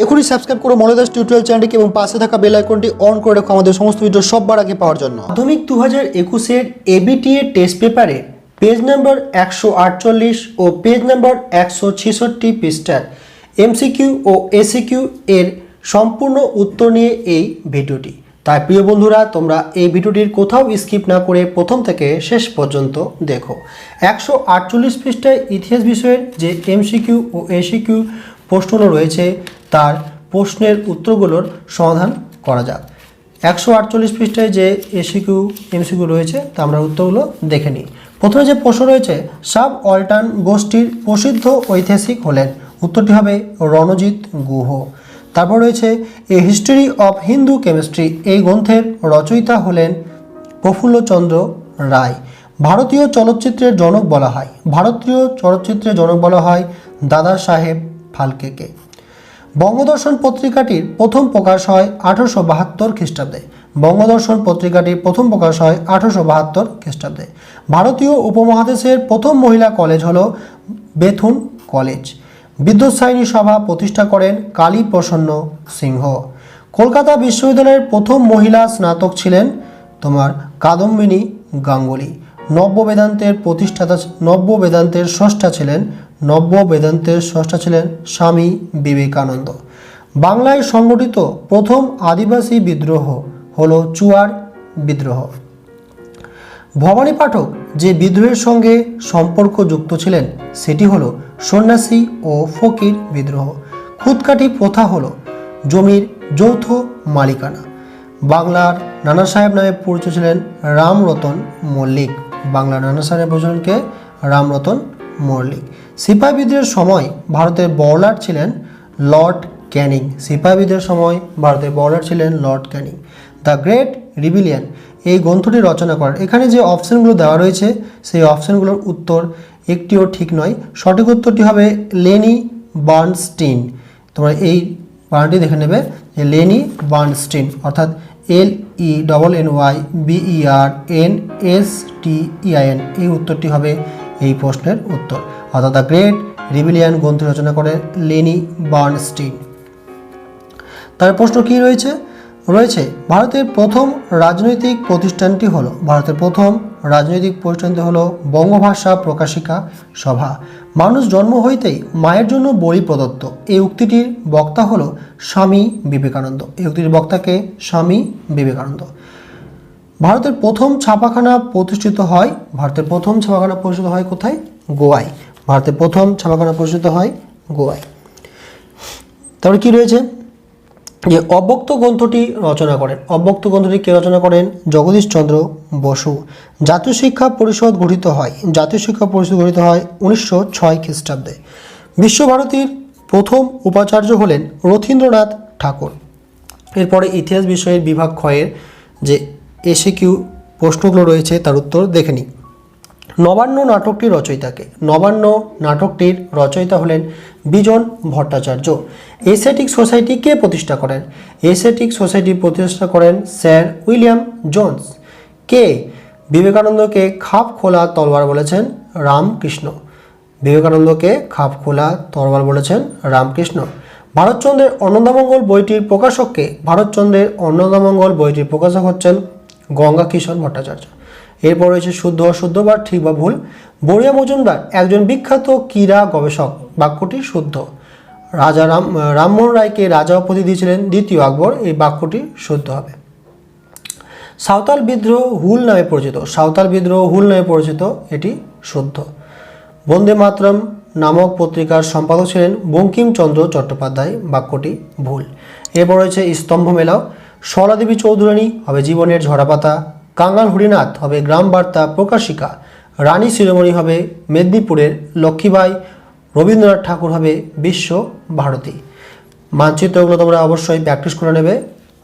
এখনই সাবস্ক্রাইব করো মনোদাস টিউটোরিয়াল চ্যানেলটি এবং পাশে থাকা বেল আইকনটি অন করে রাখো আমাদের সমস্ত ভিডিও সবার আগে পাওয়ার জন্য। মাধ্যমিক 2021 এবিটিএ টেস্ট পেপারে পেজ নাম্বার 148 ও পেজ নাম্বার 166 পৃষ্ঠার এমসিকিউ ও এসিকিউ এর সম্পূর্ণ উত্তর নিয়ে এই ভিডিওটি। তাই প্রিয় বন্ধুরা, তোমরা এই ভিডিওটির কোথাও স্কিপ না করে প্রথম থেকে শেষ পর্যন্ত দেখো। 148 পৃষ্ঠায় ইতিহাস বিষয়ের যে এমসিকিউ ও এসিকিউ প্রশ্নগুলো রয়েছে তার প্রশ্নের উত্তরগুলোর সমাধান করা যাক। 148 পৃষ্ঠায় যে এসিকিউ এমসিকিউ রয়েছে তা আমরা উত্তরগুলো দেখে নিই। প্রথমে যে প্রশ্ন রয়েছে, সাব অল্টান গোষ্ঠীর প্রসিদ্ধ ঐতিহাসিক হলেন, উত্তরটি হবে রণজিৎ গুহ। তারপর রয়েছে a history of Hindu chemistry, এই গ্রন্থের রচয়িতা হলেন প্রফুল্লচন্দ্র রায়। ভারতীয় চলচ্চিত্রের জনক বলা হয়, ভারতীয় চলচ্চিত্রের জনক বলা হয় দাদা সাহেব ফালকেকে। বঙ্গদর্শন পত্রিকাটির প্রথম প্রকাশ হয় 1872 খ্রিস্টাব্দে। বঙ্গদর্শন পত্রিকাটির প্রথম প্রকাশ হয় 1872 খ্রিস্টাব্দে। ভারতীয় উপমহাদেশের প্রথম মহিলা কলেজ হলো বেথুন কলেজ। বিদ্যুৎসায়নী সভা প্রতিষ্ঠা করেন কালী প্রসন্ন সিংহ। কলকাতা বিশ্ববিদ্যালয়ের প্রথম মহিলা স্নাতক ছিলেন কাদম্বিনী গাঙ্গুলি। নব্য বেদান্তের স্রষ্টা ছিলেন স্বামী বিবেকানন্দ। বাংলায় সংগঠিত প্রথম আদিবাসী বিদ্রোহ হলো চুয়ার বিদ্রোহ। ভবানী পাঠক যে বিদ্রোহের সঙ্গে সম্পর্কযুক্ত ছিলেন সেটি হলো সন্ন্যাসী ও ফকির বিদ্রোহ। খুদকাঠি প্রথা হলো জমির যৌথ মালিকানা। বাংলার নানা সাহেব নামে পরিচিত ছিলেন রামরতন মল্লিক। বাংলার নানা সাহেব পরিচিতকে রামরতন মল্লিক। সিপাহী বিদ্রোহের সময় ভারতের বড়লাট ছিলেন লর্ড ক্যানিং। সিপাহী বিদ্রোহের সময় ভারতের বড়লাট ছিলেন লর্ড ক্যানিং। দ্য গ্রেট রিবিলিয়ন, এই গ্রন্থটি রচনা করেন। এখানে যে অপশানগুলো দেওয়া রয়েছে সেই অপশানগুলোর উত্তর একটিও ঠিক নয়। সঠিক উত্তরটি হবে লেনি বার্নস্টিন। তোমরা এই বানানটি দেখে নেবে, লেনি বার্নস্টিন, অর্থাৎ LENYBERNSTEIN। এই উত্তরটি হবে এই প্রশ্নের উত্তর, অর্থাৎ দ্য গ্রেট রিবিলিয়ন গ্রন্থটি রচনা করেন লেনি বার্নস্টিন। তার প্রশ্ন কি রয়েছে? ভারতের প্রথম রাজনৈতিক প্রতিষ্ঠানটি হলো বঙ্গভাষা প্রকাশিকা সভা। মানুষ জন্ম হইতেই মায়ের জন্য বলি প্রদত্ত, এই উক্তিটির বক্তা হলো স্বামী বিবেকানন্দ। এই উক্তিটির বক্তাকে স্বামী বিবেকানন্দ। ভারতের প্রথম ছাপাখানা প্রতিষ্ঠিত হয় কোথায়? গোয়ায়। ভারতের প্রথম ছাপাখানা প্রতিষ্ঠিত হয় গোয়ায়। তারপরে কি রয়েছে, যে অব্যক্ত গ্রন্থটি রচনা করেন। অব্যক্ত গ্রন্থটি কে রচনা করেন? জগদীশ চন্দ্র বসু। জাতীয় শিক্ষা পরিষদ গঠিত হয় 1906 খ্রিস্টাব্দে। বিশ্বভারতীর প্রথম উপাচার্য হলেন রথীন্দ্রনাথ ঠাকুর। এরপরে ইতিহাস বিষয়ের বিভাগ ক্ষয়ের যে এসিকিউ প্রশ্নগুলো রয়েছে তার উত্তর দেখে নিই। নবান্ন নাটকটির রচয়িতাকে? নবান্ন নাটকটির রচয়িতা হলেন বিজন ভট্টাচার্য। এশিয়াটিক সোসাইটি কে প্রতিষ্ঠা করেন? এশিয়াটিক সোসাইটি প্রতিষ্ঠা করেন স্যার উইলিয়াম জোন্স। কে বিবেকানন্দকে খাপ খোলা তলোয়ার বলেছেন? রামকৃষ্ণ। বিবেকানন্দকে খাপ খোলা তলোয়ার বলেছেন রামকৃষ্ণ। ভারতচন্দ্রের অন্নদামঙ্গল বইটির প্রকাশককে? ভারতচন্দ্রের অন্নদামঙ্গল বইটির প্রকাশক হচ্ছেন গঙ্গা কিশোর ভট্টাচার্য। এরপর রয়েছে শুদ্ধ অশুদ্ধ বা ঠিক বা ভুল। বড়িয়া মজুমদার একজন বিখ্যাত ক্রীড়া গবেষক, বাক্যটি শুদ্ধ। রামমোহন রায়কে রাজা উপাধি দিয়েছিলেন দ্বিতীয় আকবর, এই বাক্যটি শুদ্ধ হবে। সাঁওতাল বিদ্রোহ হুল নামে পরিচিত, এটি শুদ্ধ। বন্দে মাতরম নামক পত্রিকার সম্পাদক ছিলেন বঙ্কিমচন্দ্র চট্টোপাধ্যায়, বাক্যটি ভুল। এরপর রয়েছে স্তম্ভ মেলাও। সরলাদেবী চৌধুরানী হবে জীবনের ঝরাপাতা। কাঙ্গাল হরিনাথ হবে গ্রাম বার্তা প্রকাশিকা। রানী শিরোমণি হবে মেদিনীপুরের লক্ষ্মীবাই। রবীন্দ্রনাথ ঠাকুর হবে বিশ্ব ভারতী। মানচিত্রগুলো তোমরা অবশ্যই প্র্যাকটিস করে নেবে।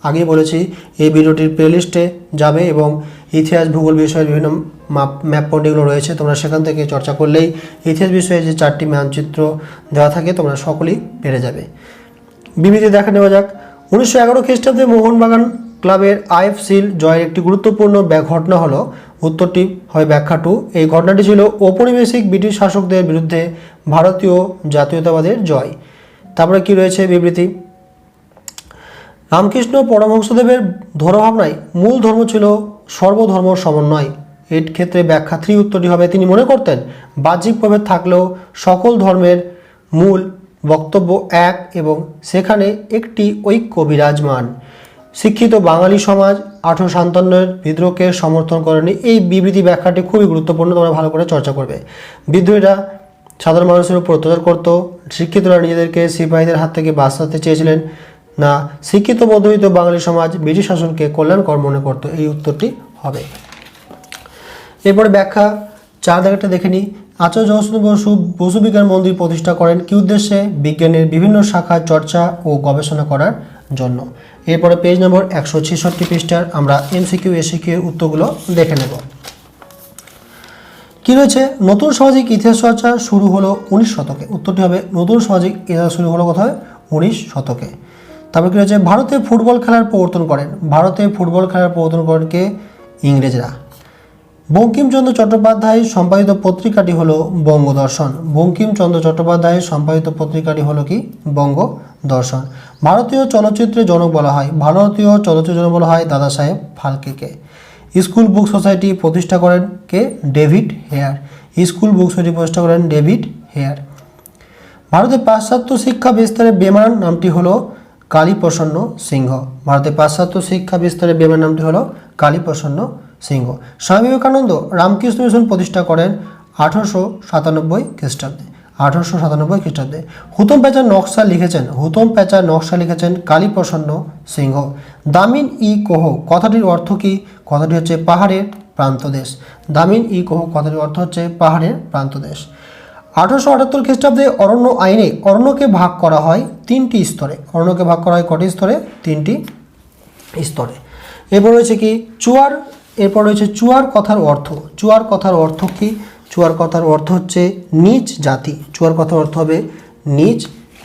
আগেই বলেছি এই ভিডিওটির প্লেলিস্টে যাবে এবং ইতিহাস ভূগোল বিষয়ের বিভিন্ন ম্যাপ পয়েন্টগুলো রয়েছে, তোমরা সেখান থেকে চর্চা করলেই ইতিহাস বিষয়ে যে 4টি মানচিত্র দেওয়া থাকে তোমরা সকলেই পেরে যাবে। বিবৃতি দেখা নেওয়া যাক। 1911 খ্রিস্টাব্দে মোহনবাগান ক্লাবের আইএফসিল জয়ের একটি গুরুত্বপূর্ণ ঘটনা হলো, উত্তরটি হয় ব্যাখ্যা 2। এই ঘটনাটি ছিল ঔপনিবেশিক ব্রিটিশ শাসকদের বিরুদ্ধে ভারতীয় জাতীয়তাবাদের জয়। তারপরে কি রয়েছে বিবৃতি, রামকৃষ্ণ পরমহংসদেবের ধর্মভাবনায় মূল ধর্ম ছিল সর্বধর্ম সমন্বয়। এর ক্ষেত্রে ব্যাখ্যা 3 উত্তরটি হবে তিনি মনে করতেন বাহ্যিক প্রভেদ থাকলেও সকল ধর্মের মূল বক্তব্য এক এবং সেখানে একটি ঐক্য বিরাজমান। শিক্ষিত বাঙালি সমাজ 1857 বিদ্রোহকে সমর্থন করেনি। এই বিবৃতি ব্যাখ্যাটি খুবই গুরুত্বপূর্ণ, তোমরা ভালো করে চর্চা করবে। বিদ্রোহীরা সাধারণ মানুষের উপর অত্যাচার করত, শিক্ষিতরা নিজেদেরকে সিপাহীদের হাত থেকে বাঁচাতে চেয়েছিলেন না, শিক্ষিত মধ্যবিত্ত বাঙালি সমাজ ব্রিটিশ শাসনকে কল্যাণকর মনে করত। এই উত্তরটি হবে। এরপরে ব্যাখ্যা 4 দাগেরটা দেখে নিই। আচার্য জগৎচন্দ্র বসু বসু বিজ্ঞান মন্দির প্রতিষ্ঠা করেন কি উদ্দেশ্যে? বিজ্ঞানের বিভিন্ন শাখা চর্চা ও গবেষণা করার জন্য। এরপরে পেজ নম্বর 166 পৃষ্ঠার আমরা এমসিকিউ এসিকিউ এর উত্তরগুলো দেখে নেব। কি রয়েছে? নতুন সামাজিক ইতিহাস চর্চা শুরু হলো 19 শতকে। উত্তরটি হবে নতুন সামাজিক ইতিহাস শুরু হলো কোথায়? 19 শতকে। তারপর কি রয়েছে? ভারতে ফুটবল খেলার প্রবর্তন করেন। ভারতে ফুটবল খেলার প্রবর্তন করেন কে? ইংরেজরা। বঙ্কিমচন্দ্র চট্টোপাধ্যায় সম্পাদিত পত্রিকাটি হলো বঙ্গদর্শন। বঙ্কিমচন্দ্র চট্টোপাধ্যায়ের সম্পাদিত পত্রিকাটি হলো কি? বঙ্গদর্শন। ভারতীয় চলচ্চিত্রের জনক বলা হয়, ভারতীয় চলচ্চিত্রের জনক বলা হয় দাদা সাহেব ফালকেকে। স্কুল বুক সোসাইটি প্রতিষ্ঠা করেন কে? David Hare. School book society প্রতিষ্ঠা করেন ডেভিড হেয়ার। ভারতের পাশ্চাত্য শিক্ষা বিস্তারের বেমান নামটি হলো কালীপ্রসন্ন সিংহ। ভারতের পাশ্চাত্য শিক্ষা বিস্তারের বেমান নামটি হলো কালীপ্রসন্ন সিংহ। স্বামী বিবেকানন্দ রামকৃষ্ণ মিশন প্রতিষ্ঠা করেন 1897 খ্রিস্টাব্দে। 1897 খ্রিস্টাব্দে। হুতম প্যাঁচার নকশা লিখেছেন, হুতম প্যাঁচার নকশা লিখেছেন কালীপ্রসন্ন সিংহ। দামিন ই কোহ কথাটির অর্থ কি? কথাটি হচ্ছে পাহাড়ের প্রান্তদেশ। দামিন ই কোহ কথাটির অর্থ হচ্ছে পাহাড়ের প্রান্তদেশ। 1878 খ্রিস্টাব্দে অরণ্য আইনে অরণ্যকে ভাগ করা হয় 3টি স্তরে। অরণ্যকে ভাগ করা হয় কটি স্তরে? 3টি স্তরে। এরপর রয়েছে কি? চুয়ার। এরপর রয়েছে চুয়ার কথার অর্থ। চুয়ার কথার অর্থ কি? চুয়ার কথার অর্থ হচ্ছে নিচ জাতি। চুয়ার কথার অর্থ হবে নিচ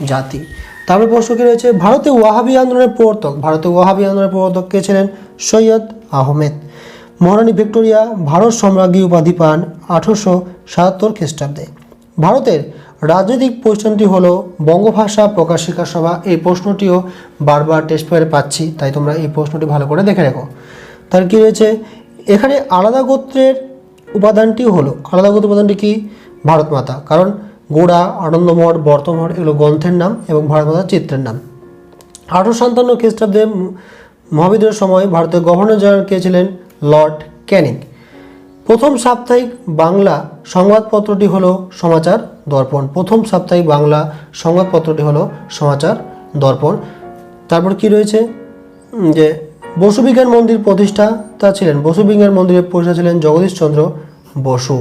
জাতি। তারপরে প্রশ্ন কি রয়েছে? ভারতে ওয়াহাবি আন্দোলনের প্রবর্তক। ভারতে ওয়াহাবি আন্দোলনের প্রবর্তক কে ছিলেন? সৈয়দ আহমেদ। মহারানী ভিক্টোরিয়া ভারত সম্রাজ্ঞী উপাধি পান 1877 খ্রিস্টাব্দে। ভারতের রাজনৈতিক প্রতিষ্ঠানটি হলো বঙ্গভাষা প্রকাশিকা সভা। এই প্রশ্নটিও বারবার টেস্ট পেপারে পাচ্ছি, তাই তোমরা এই প্রশ্নটি ভালো করে দেখে রেখো। তার কি রয়েছে? এখানে আলাদা গোত্রের উপাদানটিও হলো, আলাদা গোত্রের উপাদানটি কি? ভারত মাতা, কারণ গোড়া, আনন্দমঠ, বর্তমঠ এগুলো গ্রন্থের নাম এবং ভারত মাতার চিত্রের নাম। 1857 খ্রিস্টাব্দে মহাবিদ্রোহের সময় ভারতের গভর্নর জেনারেল কে ছিলেন? লর্ড ক্যানিং। প্রথম সাপ্তাহিক বাংলা সংবাদপত্রটি হলো সমাচার দর্পণ। প্রথম সাপ্তাহিক বাংলা সংবাদপত্রটি হলো সমাচার দর্পণ। তারপর কি রয়েছে? যে বসু বিজ্ঞান মন্দির প্রতিষ্ঠাতা ছিলেন, বসু বিজ্ঞান মন্দিরের প্রতিষ্ঠাতা ছিলেন জগদীশচন্দ্র বসু।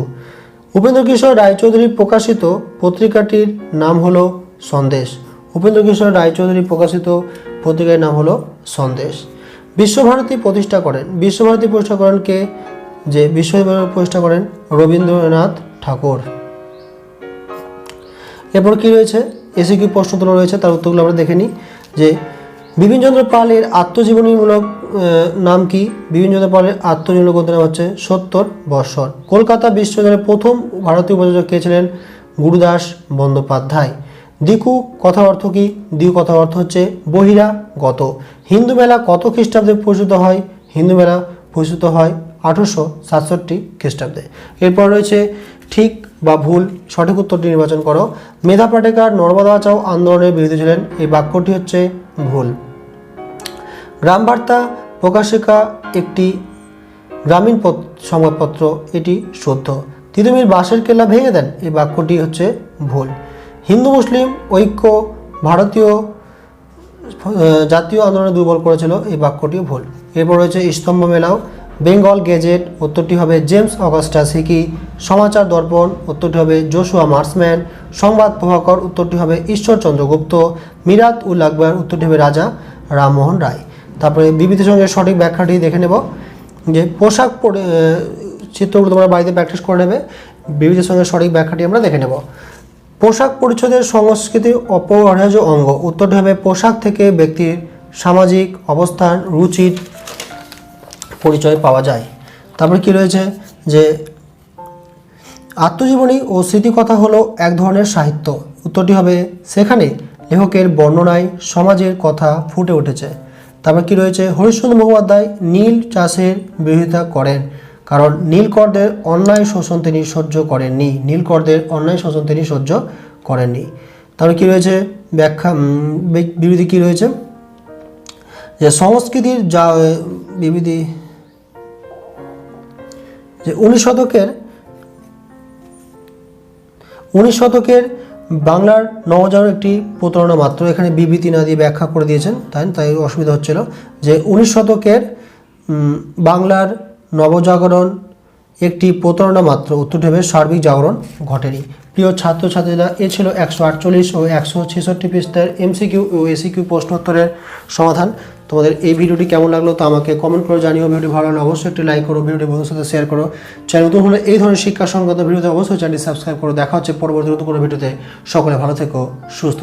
উপেন্দ্র কিশোর রায়চৌধুরী প্রকাশিত পত্রিকাটির নাম হলো সন্দেশ। উপেন্দ্র কিশোর রায়চৌধুরী প্রকাশিত পত্রিকার নাম হলো সন্দেশ। বিশ্বভারতী প্রতিষ্ঠা করেন। বিশ্বভারতী প্রতিষ্ঠা করেন কে? যে বিশ্বভারতী প্রতিষ্ঠা করেন রবীন্দ্রনাথ ঠাকুর। এরপর কি রয়েছে? এসিকিউ প্রশ্নগুলো রয়েছে, তার উত্তরগুলো আমরা দেখে নিই। যে বিপিনচন্দ্র পালের আত্মজীবনীমূলক নাম কি? বিপিনচন্দ্র পালের আত্মজীবনীমূলক গ্রন্থের নাম হচ্ছে 70 বৎসর। কলকাতা বিশ্ববিদ্যালয়ের প্রথম ভারতীয় উপাচার্য কে ছিলেন? গুরুদাস বন্দ্যোপাধ্যায়। দিকু কথার অর্থ কি? দিকু কথার অর্থ হচ্ছে বহিরাগত। হিন্দু মেলা কত খ্রিস্টাব্দে প্রচলিত হয়? হিন্দু মেলা প্রচলিত হয় 1867 খ্রিস্টাব্দে। এরপর রয়েছে ঠিক বা ভুল, সঠিক উত্তরটি নির্বাচন করো। মেধা পাটেকার নর্মদা বাঁচাও আন্দোলনের বিরোধী ছিলেন। এই বাক্যটি হচ্ছে ভুল। গ্রাম বার্তা প্রকাশিকা একটি গ্রামীণ সংবাদপত্র, এটি সত্য। তিতুমির বাঁশের কেল্লা ভেঙে দেন। এই বাক্যটি হচ্ছে ভুল। হিন্দু মুসলিম ঐক্য ভারতীয় জাতীয় আন্দোলনে দুর্বল করেছিল। এই বাক্যটিও ভুল। এরপর রয়েছে স্তম্ভ মেলাও। বেঙ্গল গেজেট, উত্তরটি হবে জেমস অগাস্টাস হিকি। সমাচার দর্পণ, উত্তরটি হবে জোশুয়া মার্সম্যান। সংবাদ প্রভাকর, উত্তরটি হবে ঈশ্বরচন্দ্র গুপ্ত। মিরাত উল আকবর, উত্তরটি হবে রাজা রামমোহন রায়। তারপরে বিবৃতির সঙ্গে সঠিক ব্যাখ্যাটি দেখে নেব। যে পোশাক পরে চিত্রগুলো তোমরা বাড়িতে প্র্যাকটিস করে নেবে। বিবৃতির সঙ্গে সঠিক ব্যাখ্যাটি আমরা দেখে নেব। পোশাক পরিচ্ছদের সংস্কৃতির অপরিহার্য অঙ্গ, উত্তরটি হবে পোশাক থেকে ব্যক্তির সামাজিক অবস্থান, রুচির পরিচয় পাওয়া যায়। তারপরে কি রয়েছে? যে আত্মজীবনী ও স্মৃতিকথা হলো এক ধরনের সাহিত্য। উত্তরটি হবে সেখানে লেখকের বর্ণনায় সমাজের কথা ফুটে উঠেছে। তারপর কি রয়েছে, হরিশ্চন্দ্র মুখোপাধ্যায় নীল চাষের বিরোধিতা করেন, কারণ নীলকরদের অন্যায় শোষণ তিনি সহ্য করেননি, নীলকরদের অন্যায় শোষণ তিনি সহ্য করেননি। তারপরে কি রয়েছে, ব্যাখ্যা বিবৃতি কি রয়েছে, যে সংস্কৃতির যা বিবৃতি, যে 19 শতকের বাংলার নবজাগরণ একটি প্রতারণা মাত্র, এখানে বিবৃতি না দিয়ে ব্যাখ্যা করে দিয়েছেন, তাই অসুবিধা হচ্ছিল, যে 19 শতকের বাংলার নবজাগরণ একটি প্রতারণা মাত্র, উত্তরটি হবে সার্বিক জাগরণ ঘটেনি। প্রিয় ছাত্রছাত্রীরা, এ ছিল 148 ও 166 পৃষ্ঠার এমসিকিউ ও এসিকিউ প্রশ্নোত্তরের সমাধান। তোমাদের এই ভিডিওটি কেমন লাগলো তা আমাকে কমেন্ট করে জানিও। ভিডিওটি ভালো লাগলে অবশ্যই একটি লাইক করো, ভিডিওটি বন্ধুদের সাথে শেয়ার করো। চ্যানেল নতুন হলে এই ধরনের শিক্ষা সংক্রান্ত ভিডিওতে অবশ্যই চ্যানেলটি সাবস্ক্রাইব করো। দেখা হচ্ছে পরবর্তী নতুন কোনো ভিডিওতে। সকলে ভালো থেকো, সুস্থ থেকো।